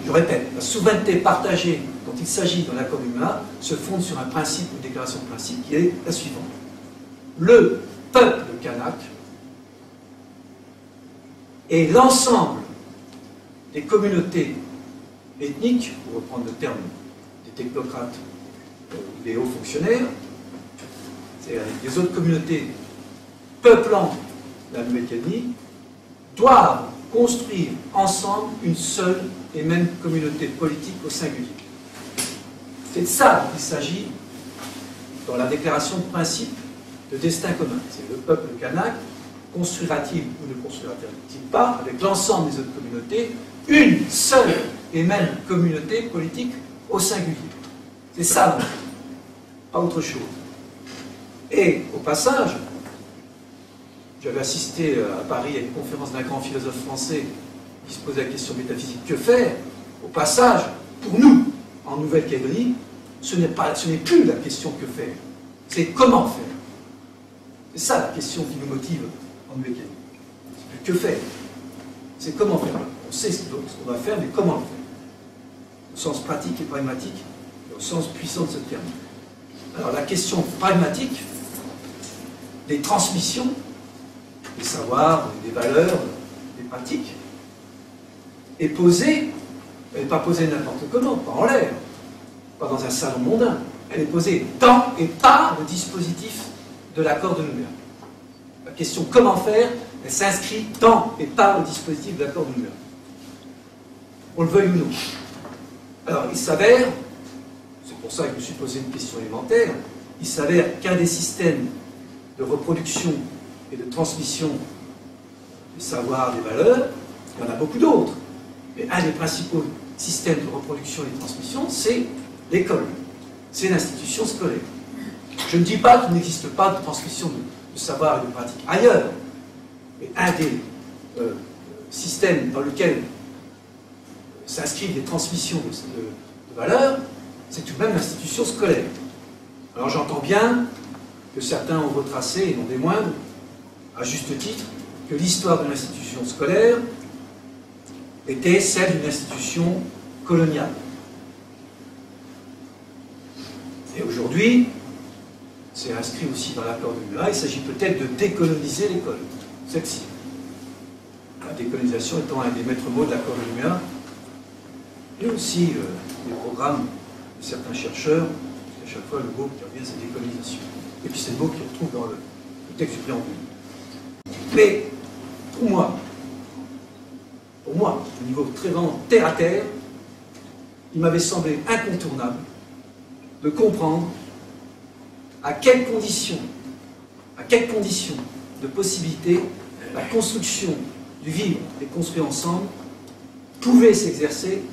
je répète, la souveraineté partagée dont il s'agit dans l'accord du Mea se fonde sur un principe, une déclaration de principe qui est la suivante. Le peuple kanak et l'ensemble des communautés ethniques, pour reprendre le terme des technocrates ou des hauts fonctionnaires, c'est-à-dire les autres communautés peuplant la Nouvelle-Calédonie, doivent construire ensemble une seule et même communauté politique au singulier. C'est de ça dont il s'agit dans la déclaration de principe de destin commun. C'est le peuple kanak construira-t-il ou ne construira-t-il pas, avec l'ensemble des autres communautés, une seule et même communauté politique au singulier. C'est ça, donc, pas autre chose. Et au passage, j'avais assisté à Paris à une conférence d'un grand philosophe français qui se posait la question métaphysique, que faire? Au passage, pour nous, en Nouvelle-Calédonie, ce n'est plus la question que faire, c'est comment faire. C'est ça la question qui nous motive en Nouvelle-Calédonie. C'est plus que faire, c'est comment faire. On sait ce qu'on va faire, mais comment le faire? Au sens pratique et pragmatique, et au sens puissant de ce terme. Alors la question pragmatique des transmissions, des savoirs, des valeurs, des pratiques, est posée, elle n'est pas posée n'importe comment, pas en l'air, pas dans un salon mondain, elle est posée dans et par le dispositif de l'accord de Nouméa. La question comment faire, elle s'inscrit dans et par le dispositif de l'accord de Nouméa. On le veuille ou non. Alors il s'avère, c'est pour ça que je me suis posé une question élémentaire, il s'avère qu'un des systèmes de reproduction et de transmission des savoirs, des valeurs, il y en a beaucoup d'autres, mais un des principaux systèmes de reproduction et de transmission, c'est l'école, c'est l'institution scolaire. Je ne dis pas qu'il n'existe pas de transmission de savoir et de pratique ailleurs, mais un des systèmes dans lequel s'inscrivent des transmissions de valeurs, c'est tout de même l'institution scolaire. Alors j'entends bien que certains ont retracé, et non des moindres, à juste titre, que l'histoire de l'institution scolaire était celle d'une institution coloniale. Et aujourd'hui, c'est inscrit aussi dans l'accord de Nouméa, il s'agit peut-être de décoloniser l'école, celle-ci. La décolonisation étant un des maîtres mots de l'accord de Nouméa, et aussi les programmes de certains chercheurs, à chaque fois le mot qui revient, c'est décolonisation. Et puis c'est le mot qui retrouve dans le texte du préambule. Mais pour moi, au niveau très vraiment terre à terre, il m'avait semblé incontournable de comprendre à quelles conditions de possibilité la construction du vivre et construire ensemble pouvait s'exercer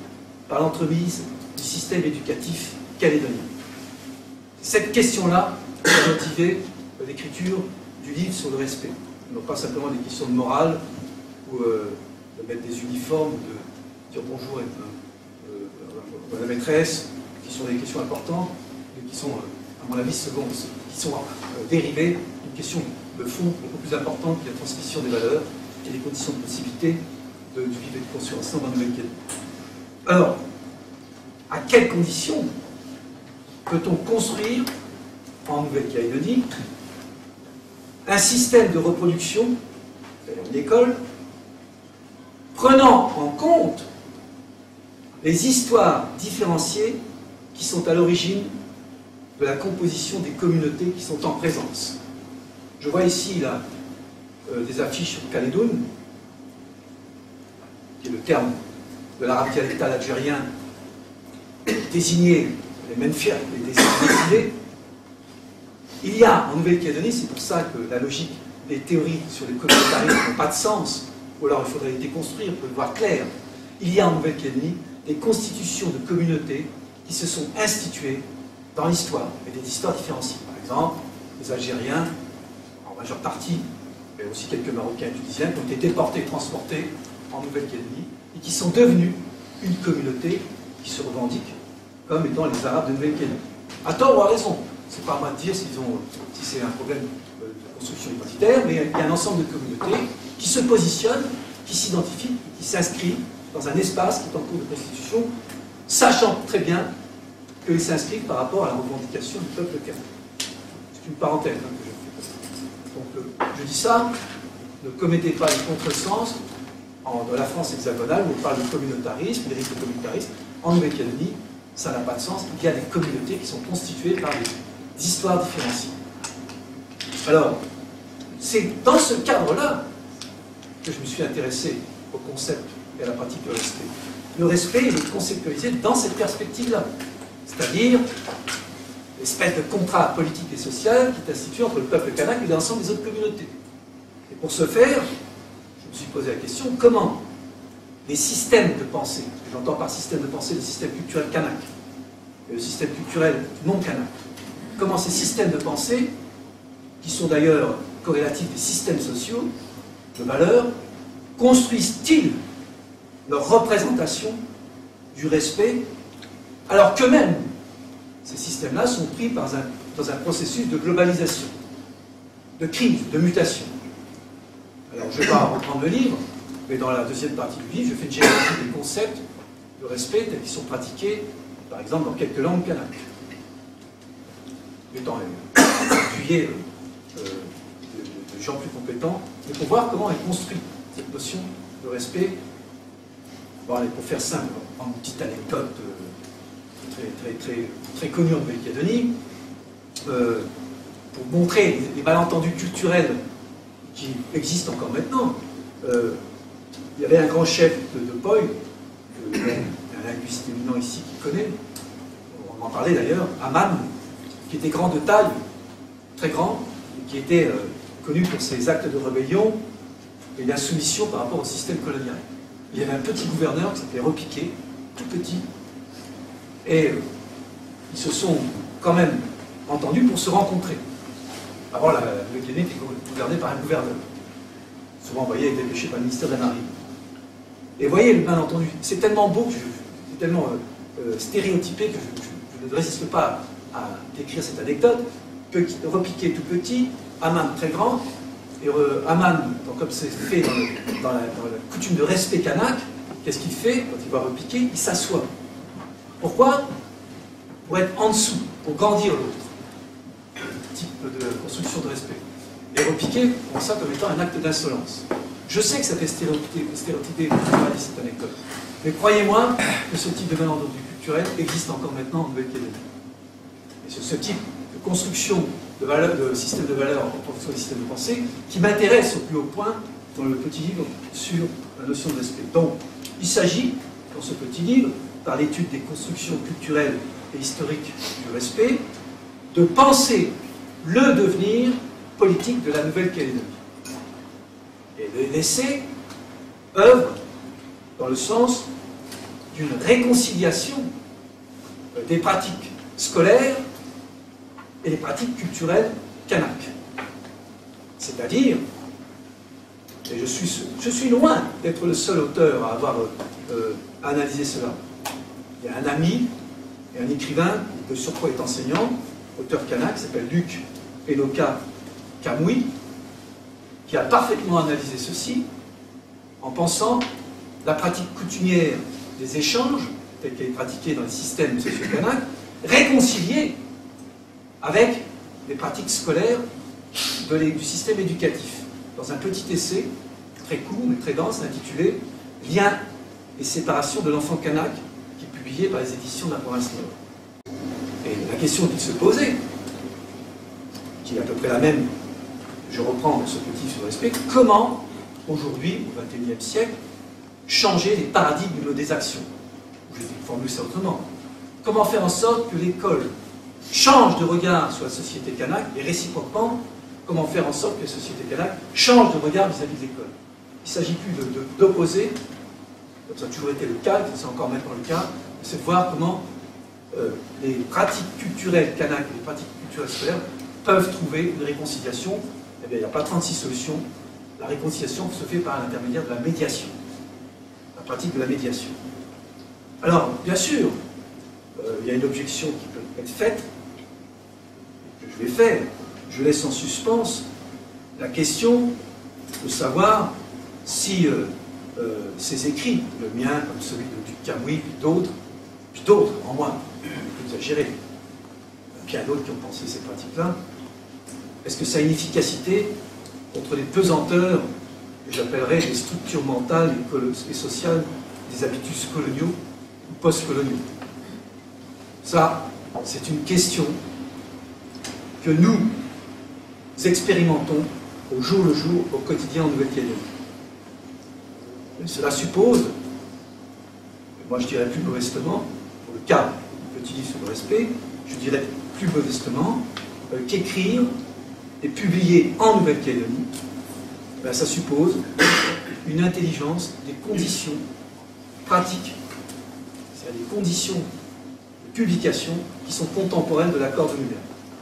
par l'entremise du système éducatif calédonien. Cette question-là a motivé l'écriture du livre sur le respect. Non pas simplement des questions de morale, ou de mettre des uniformes, de dire bonjour à la maîtresse, qui sont des questions importantes, mais qui sont, à mon avis, secondes, qui sont dérivées d'une question de fond beaucoup plus importante qui est la transmission des valeurs et les conditions de possibilité de vivre et de construire ensemble en Nouvelle-Calédonie. Alors, à quelles conditions peut-on construire en Nouvelle-Calédonie un système de reproduction, c'est-à-dire une école, prenant en compte les histoires différenciées qui sont à l'origine de la composition des communautés qui sont en présence. Je vois ici là, des affiches sur Calédoune, qui est le terme de l'arabe dialectal algérien, désigner les Menfirs, les désigner. Il y a en Nouvelle-Calédonie, c'est pour ça que la logique des théories sur les communautarismes n'ont pas de sens, ou alors il faudrait les déconstruire pour le voir clair. Il y a en Nouvelle-Calédonie des constitutions de communautés qui se sont instituées dans l'histoire, et des histoires différenciées. Par exemple, les Algériens, en majeure partie, mais aussi quelques Marocains et Tunisiens, qui ont été déportés et transportés en Nouvelle-Calédonie, et qui sont devenus une communauté qui se revendique comme étant les Arabes de Nouvelle-Calédonie. À tort ou à raison, c'est pas à moi de dire si c'est un problème de construction identitaire, mais il y a un ensemble de communautés qui se positionnent, qui s'identifient, qui s'inscrivent dans un espace qui est en cours de constitution, sachant très bien qu'ils s'inscrivent par rapport à la revendication du peuple kanak. C'est une parenthèse que je fais. Donc je dis ça, ne commettez pas le contresens dans la France hexagonale où on parle de communautarisme, d'hérite de communautarisme. En Nouvelle-Calédonie, ça n'a pas de sens. Il y a des communautés qui sont constituées par des histoires différenciées. Alors, c'est dans ce cadre-là que je me suis intéressé au concept et à la pratique du respect. Le respect est conceptualisé dans cette perspective-là, c'est-à-dire l'espèce de contrat politique et social qui est institué entre le peuple kanak et l'ensemble des autres communautés. Et pour ce faire, je me suis posé la question, comment les systèmes de pensée, j'entends par système de pensée le système culturel kanak, et le système culturel non kanak, comment ces systèmes de pensée, qui sont d'ailleurs corrélatifs des systèmes sociaux, de valeurs, construisent-ils leur représentation du respect, alors qu'eux-mêmes, ces systèmes-là sont pris dans un processus de globalisation, de crise, de mutation. Alors je ne vais pas reprendre le livre, mais dans la deuxième partie du livre, je fais une généalogie des concepts de respect tels qu'ils sont pratiqués, par exemple, dans quelques langues kanak. Étant appuyé de gens plus compétents, mais pour voir comment est construite cette notion de respect. Bon, allez, pour faire simple, en une petite anecdote très connue en Nouvelle-Calédonie, pour montrer les malentendus culturels qui existent encore maintenant. Il y avait un grand chef de Poi, un linguiste éminent ici qui connaît, on en parlait d'ailleurs, Aman, qui était grand de taille, très grand, et qui était connu pour ses actes de rébellion et d'insoumission par rapport au système colonial. Il y avait un petit gouverneur qui s'appelait Repiquet, tout petit, et ils se sont quand même entendus pour se rencontrer. Avant, la Nouvelle-Calédonie était gouvernée par un gouverneur. Souvent, vous voyez, dépêché par le ministère de la Marine. Et vous voyez le malentendu. C'est tellement beau, c'est tellement stéréotypé que je ne résiste pas à décrire cette anecdote. Repiquet tout petit, Aman très grand, et Aman, comme c'est fait dans la coutume de respect kanak, qu'est-ce qu'il fait quand il va Repiquet? Il s'assoit. Pourquoi? Pour être en dessous, pour grandir l'autre. Type de construction de respect. Et Repiquet prend ça comme étant un acte d'insolence. Je sais que ça fait stéréotypé cette anecdote, mais croyez-moi que ce type de malentendu culturel existe encore maintenant en Nouvelle-Calédonie. Et c'est ce type de construction de système de valeurs en fonction des systèmes de pensée qui m'intéresse au plus haut point dans le petit livre sur la notion de respect. Donc, il s'agit, dans ce petit livre, par l'étude des constructions culturelles et historiques du respect, de penser le devenir politique de la Nouvelle-Calédonie. Et de laisser œuvre dans le sens d'une réconciliation des pratiques scolaires et les pratiques culturelles kanak. C'est-à-dire, et je suis loin d'être le seul auteur à avoir analysé cela. Il y a un ami et un écrivain, qui de surcroît est enseignant, auteur kanak, qui s'appelle Luc Enoka Kamui, qui a parfaitement analysé ceci en pensant la pratique coutumière des échanges, telle qu'elle est pratiquée dans les systèmes socio-kanak, réconciliée avec les pratiques scolaires du système éducatif, dans un petit essai très court mais très dense intitulé « Liens et séparation de l'enfant kanak » qui est publié par les éditions de la province Nord. Et la question qu'il se posait, qui est à peu près la même, je reprends ce petit sur le respect, comment, aujourd'hui, au XXIe siècle, changer les paradigmes des actions? Je vais formuler ça autrement. Comment faire en sorte que l'école change de regard sur la société kanak et réciproquement, comment faire en sorte que la société kanak change de regard vis-à-vis de l'école? Il ne s'agit plus d'opposer, comme ça a toujours été le cas, c'est encore maintenant le cas, c'est de voir comment les pratiques culturelles kanak et les pratiques culturelles scolaires peuvent trouver une réconciliation. Eh bien, il n'y a pas 36 solutions. La réconciliation se fait par l'intermédiaire de la médiation, la pratique de la médiation. Alors, bien sûr, il y a une objection qui peut être faite, que je vais faire. Je laisse en suspens la question de savoir si ses écrits, le mien comme celui de Duc Camoui, puis d'autres, en moins, plus exagérés, bien d'autres qui ont pensé ces pratiques-là, est-ce que ça a une efficacité contre les pesanteurs que j'appellerais les structures mentales et sociales des habitus coloniaux ou post-coloniaux? Ça, c'est une question que nous expérimentons au jour le jour, au quotidien en Nouvelle-Calédonie. Cela suppose, moi je dirais plus modestement, pour le cas du petit livre sur le respect, je dirais plus modestement qu'écrire et publier en Nouvelle-Calédonie, ben, ça suppose une intelligence des conditions pratiques, c'est-à-dire des conditions de publication qui sont contemporaines de l'accord de Nouméa.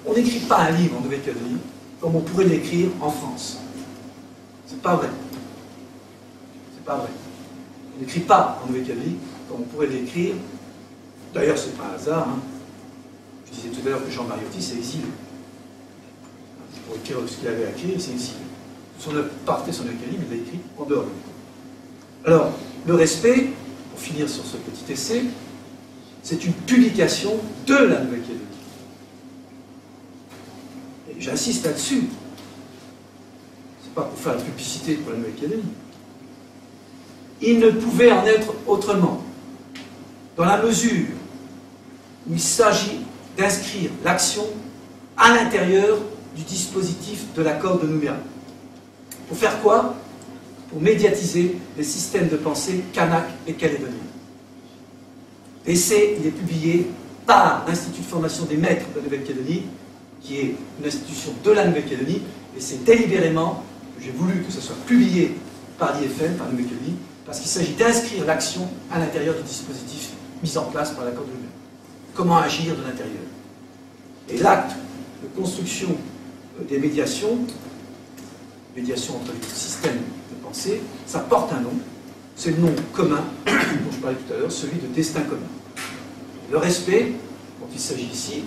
On n'écrit pas un livre en Nouvelle-Calédonie comme on pourrait l'écrire en France. C'est pas vrai. C'est pas vrai. On n'écrit pas en Nouvelle-Calédonie comme on pourrait l'écrire. D'ailleurs, c'est pas un hasard. Hein. Je disais tout à l'heure que Jean Mariotti s'est exilé. Pour écrire ce qu'il avait à écrire, il s'est exilé. Son œuvre partait son Nouvelle-Calédonie, mais il l'a écrit en dehors de lui. Alors, le respect, pour finir sur ce petit essai, c'est une publication de la Nouvelle-Calédonie. Et j'insiste là-dessus. C'est pas pour faire la publicité pour la Nouvelle-Calédonie. Il ne pouvait en être autrement, dans la mesure où il s'agit d'inscrire l'action à l'intérieur du dispositif de l'accord de Nouméa. Pour faire quoi? Pour médiatiser les systèmes de pensée kanak et calédoniens. L'essai, il est publié par l'Institut de formation des maîtres de la Nouvelle-Calédonie, qui est une institution de la Nouvelle-Calédonie, et c'est délibérément que j'ai voulu que ce soit publié par l'IFM, par la Nouvelle-Calédonie, parce qu'il s'agit d'inscrire l'action à l'intérieur du dispositif mis en place par l'accord de Nouméa. Comment agir de l'intérieur. Et l'acte de construction des médiations entre les systèmes de pensée, ça porte un nom, c'est le nom commun dont je parlais tout à l'heure, celui de destin commun. Le respect, dont il s'agit ici,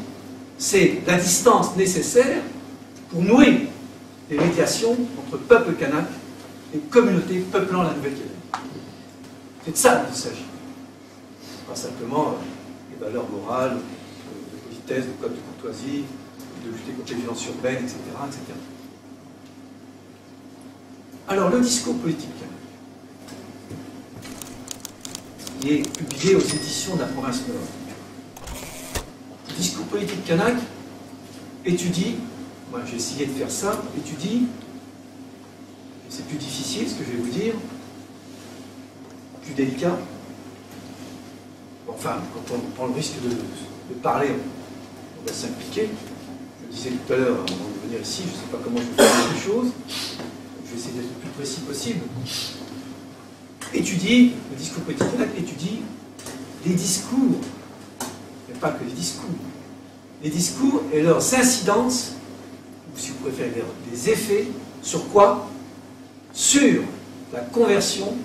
c'est la distance nécessaire pour nouer les médiations entre peuple kanak et communauté peuplant la Nouvelle-Calédonie. C'est de ça dont il s'agit. Pas simplement les valeurs morales, de politesse, de code de courtoisie, de lutter contre les violences urbaines, etc., etc. Alors, le discours politique, qui est publié aux éditions de la province Nord. Le discours politique kanak étudie, moi j'ai essayé de faire ça, étudie, c'est plus difficile ce que je vais vous dire, plus délicat. Enfin, quand on prend le risque de parler, on va s'impliquer. Je disais tout à l'heure, avant de venir ici, je ne sais pas comment je vais faire les choses. Je vais essayer d'être le plus précis possible. Étudie, le discours politique étudie les discours, mais pas que les discours et leurs incidences, ou si vous préférez les effets, sur quoi? Sur la conversion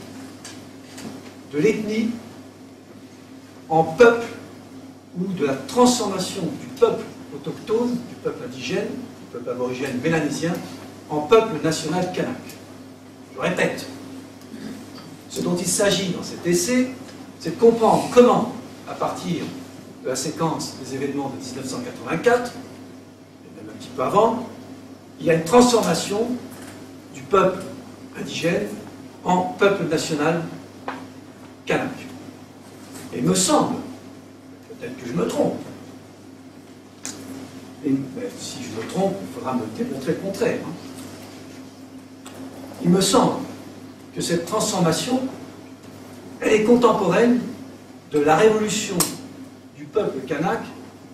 de l'ethnie en peuple, ou de la transformation du peuple autochtone, du peuple indigène, du peuple aborigène mélanésien, en peuple national kanak. Je répète, ce dont il s'agit dans cet essai, c'est de comprendre comment, à partir de la séquence des événements de 1984, et même un petit peu avant, il y a une transformation du peuple indigène en peuple national kanak. Et il me semble, peut-être que je me trompe, mais si je me trompe, il faudra me démontrer le contraire. Hein. Il me semble que cette transformation, elle est contemporaine de la révolution du peuple kanak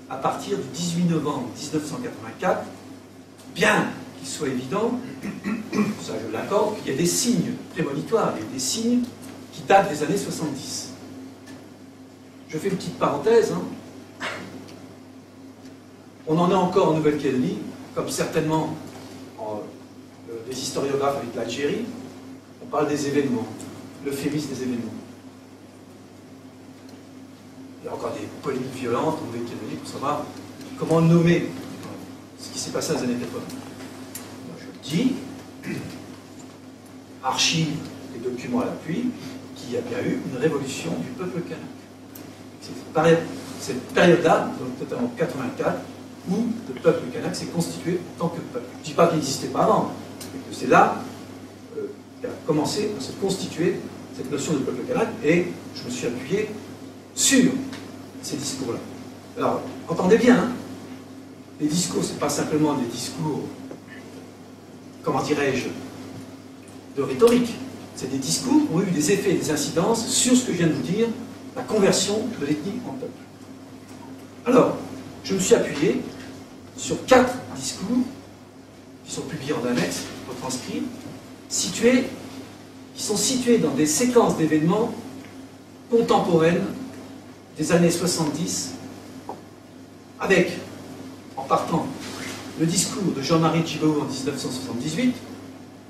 à partir du 18 novembre 1984, bien qu'il soit évident, ça je l'accorde, qu'il y a des signes prémonitoires, il y a des signes qui datent des années 70. Je fais une petite parenthèse. Hein. On en est encore en Nouvelle-Calédonie, comme certainement les historiographes avec l'Algérie. On parle des événements, l'euphémisme des événements. Il y a encore des polémiques violentes en Nouvelle-Calédonie pour savoir comment nommer ce qui s'est passé dans les années 80. Moi, je le dis, archives des documents à l'appui, qu'il y a bien eu une révolution du peuple kanak. C'est cette période-là, donc notamment 84, où le peuple kanak s'est constitué en tant que peuple. Je ne dis pas qu'il n'existait pas avant, mais que c'est là qu'a commencé à se constituer cette notion de peuple kanak, et je me suis appuyé sur ces discours-là. Alors, entendez bien, hein, les discours, ce n'est pas simplement des discours, comment dirais-je, de rhétorique. C'est des discours qui ont eu des effets et des incidences sur ce que je viens de vous dire, la conversion de l'ethnie en peuple. Alors, je me suis appuyé sur 4 discours qui sont publiés en annexe, retranscrits, qui sont situés dans des séquences d'événements contemporaines des années 70, avec, en partant, le discours de Jean-Marie Tjibaou en 1978,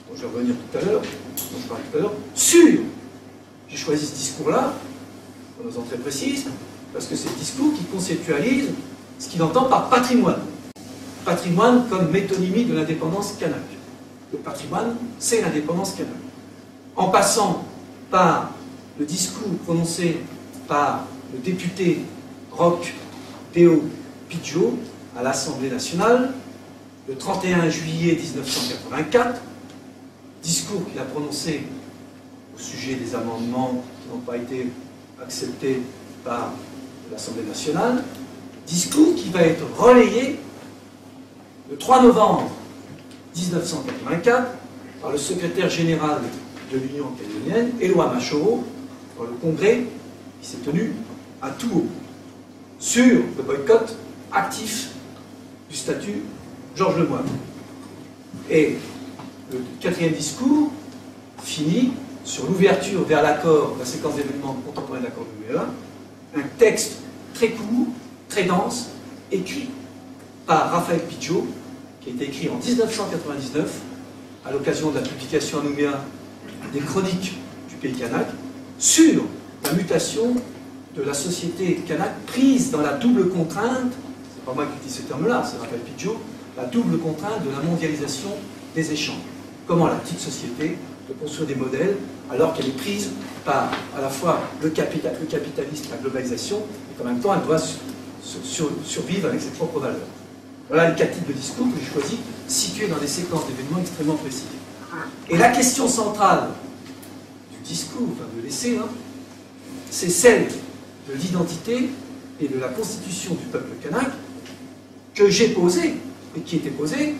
dont je vais revenir tout à l'heure, dont je parlais tout à l'heure, j'ai choisi ce discours-là, en osant très précise, parce que c'est le discours qui conceptualise ce qu'il entend par patrimoine. Patrimoine comme métonymie de l'indépendance kanak. Le patrimoine, c'est l'indépendance kanak. En passant par le discours prononcé par le député Roch Deo Pidjo à l'Assemblée nationale, le 31 juillet 1984, discours qu'il a prononcé au sujet des amendements qui n'ont pas été acceptés par l'Assemblée nationale, discours qui va être relayé le 3 novembre 1984 par le secrétaire général de l'Union calédonienne, Éloi Machoro, dans le congrès qui s'est tenu à Tours, sur le boycott actif du statut Georges Lemoyne. Et le 4e discours finit sur l'ouverture vers l'accord, la séquence d'événements contemporains de l'accord de Nouméa, un texte très court, très dense, écrit par Raphaël Pidjo, qui a été écrit en 1999, à l'occasion de la publication à Nouméa des chroniques du pays kanak, sur la mutation de la société kanak prise dans la double contrainte, c'est pas moi qui dis ce terme-là, c'est Raphaël Pidjo, la double contrainte de la mondialisation des échanges. Comment la petite société peut construire des modèles alors qu'elle est prise par à la fois le capitalisme, la globalisation, et qu'en même temps elle doit survivre avec ses propres valeurs. Voilà les 4 types de discours que j'ai choisis, situés dans des séquences d'événements extrêmement précis. Et la question centrale du discours, enfin de l'essai, hein, c'est celle de l'identité et de la constitution du peuple kanak que j'ai posée, et qui était posée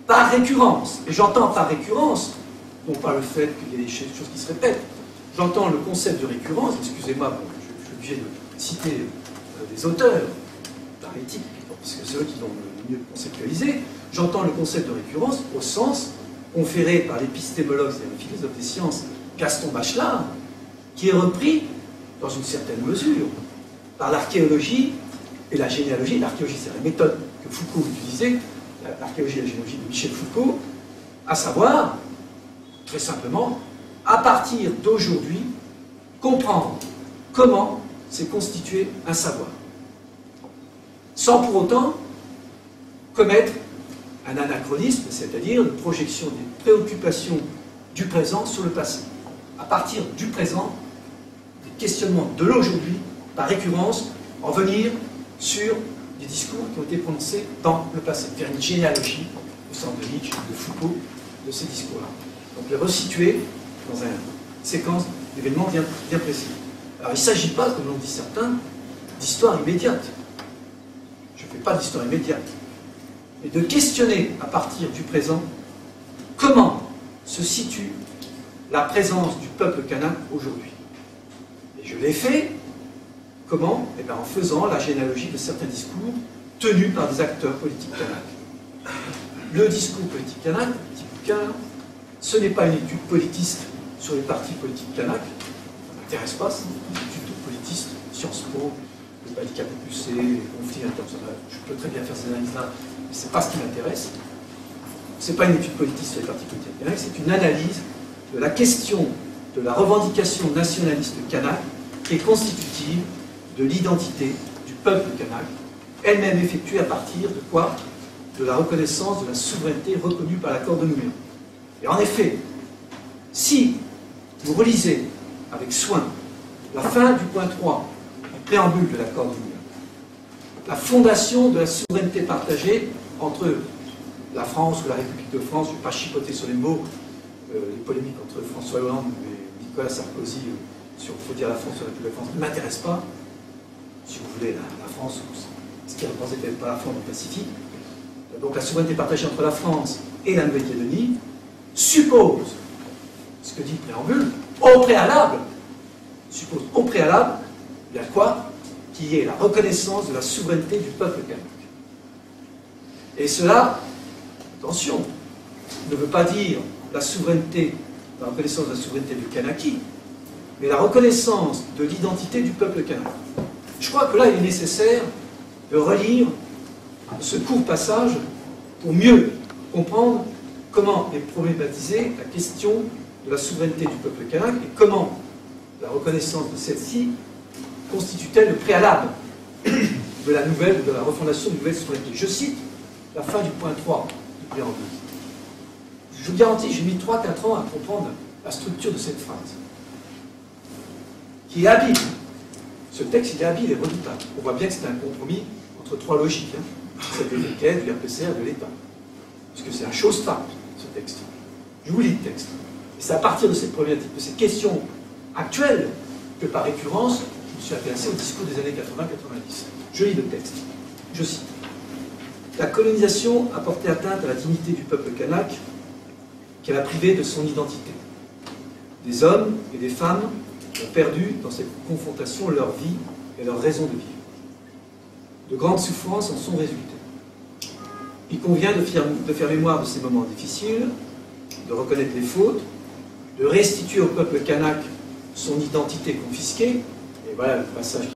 par récurrence. Et j'entends par récurrence, non pas le fait qu'il y ait des choses qui se répètent, j'entends le concept de récurrence, excusez-moi, bon, je suis obligé de citer des auteurs d'art éthique, parce que c'est eux qui l'ont le mieux conceptualisé, j'entends le concept de récurrence au sens conféré par l'épistémologue, c'est-à-dire le philosophe des sciences, Gaston Bachelard, qui est repris, dans une certaine mesure, par l'archéologie et la généalogie. L'archéologie, c'est la méthode que Foucault utilisait, l'archéologie et la généalogie de Michel Foucault, à savoir, très simplement, à partir d'aujourd'hui, comprendre comment s'est constitué un savoir, sans pour autant commettre un anachronisme, c'est-à-dire une projection des préoccupations du présent sur le passé. À partir du présent, des questionnements de l'aujourd'hui, par récurrence, en venir sur des discours qui ont été prononcés dans le passé, faire une généalogie, au sens de Nietzsche, de Foucault, de ces discours-là. Donc les resituer dans une séquence d'événements bien précis. Alors il ne s'agit pas, comme l'ont dit certains, d'histoire immédiate. Je ne fais pas d'histoire immédiate. Mais de questionner à partir du présent comment se situe la présence du peuple kanak aujourd'hui. Et je l'ai fait, comment? Eh bien, en faisant la généalogie de certains discours tenus par des acteurs politiques kanak. Le discours politique kanak, petit bouquin, ce n'est pas une étude politiste sur les partis politiques kanak, ça ne m'intéresse pas, c'est une étude politiste, Sciences Po, le handicap poussé, les conflits internationaux, je peux très bien faire ces analyses-là, mais ce n'est pas ce qui m'intéresse. Ce n'est pas une étude politiste sur les partis politiques kanak, c'est une analyse de la question de la revendication nationaliste kanak qui est constitutive de l'identité du peuple kanak, elle-même effectuée à partir de quoi? De la reconnaissance de la souveraineté reconnue par l'accord de Nouméa. Et en effet, si vous relisez avec soin la fin du point 3 du préambule de l'accord du Mur, la fondation de la souveraineté partagée entre la France ou la République de France, je ne vais pas chipoter sur les mots, les polémiques entre François Hollande et Nicolas Sarkozy sur il faut dire la France ou la République de France ne m'intéresse pas. Si vous voulez, la France, ce qui représentait peut-être pas la France dans le Pacifique. Donc la souveraineté partagée entre la France et la Nouvelle-Calédonie suppose, ce que dit le préambule, au préalable, suppose au préalable, il y a quoi? Qui est la reconnaissance de la souveraineté du peuple kanak. Et cela, attention, ne veut pas dire la souveraineté, la reconnaissance de la souveraineté du Kanaki, mais la reconnaissance de l'identité du peuple kanak. Je crois que là, il est nécessaire de relire ce court passage pour mieux comprendre comment est problématisée la question de la souveraineté du peuple kanak et comment la reconnaissance de celle-ci constitue-t-elle le préalable de la refondation d'une nouvelle souveraineté. Je cite la fin du point 3 du préambule. Je vous garantis, j'ai mis 3-4 ans à comprendre la structure de cette phrase, qui est habile. Ce texte, il est habile et redoutable. On voit bien que c'est un compromis entre trois logiques, celle de l'EQUED, du RPCR, de l'État. Parce que c'est un showstopper, ce texte. Je vous lis le texte. Et c'est à partir de cette problématique, de cette question actuelle, que par récurrence, je me suis intéressé au discours des années 80-90. Je lis le texte. Je cite. La colonisation a porté atteinte à la dignité du peuple kanak, qu'elle a privé de son identité. Des hommes et des femmes ont perdu dans cette confrontation leur vie et leur raison de vivre. De grandes souffrances en sont résultées. Il convient de faire mémoire de ces moments difficiles, de reconnaître les fautes, de restituer au peuple kanak son identité confisquée, et voilà le passage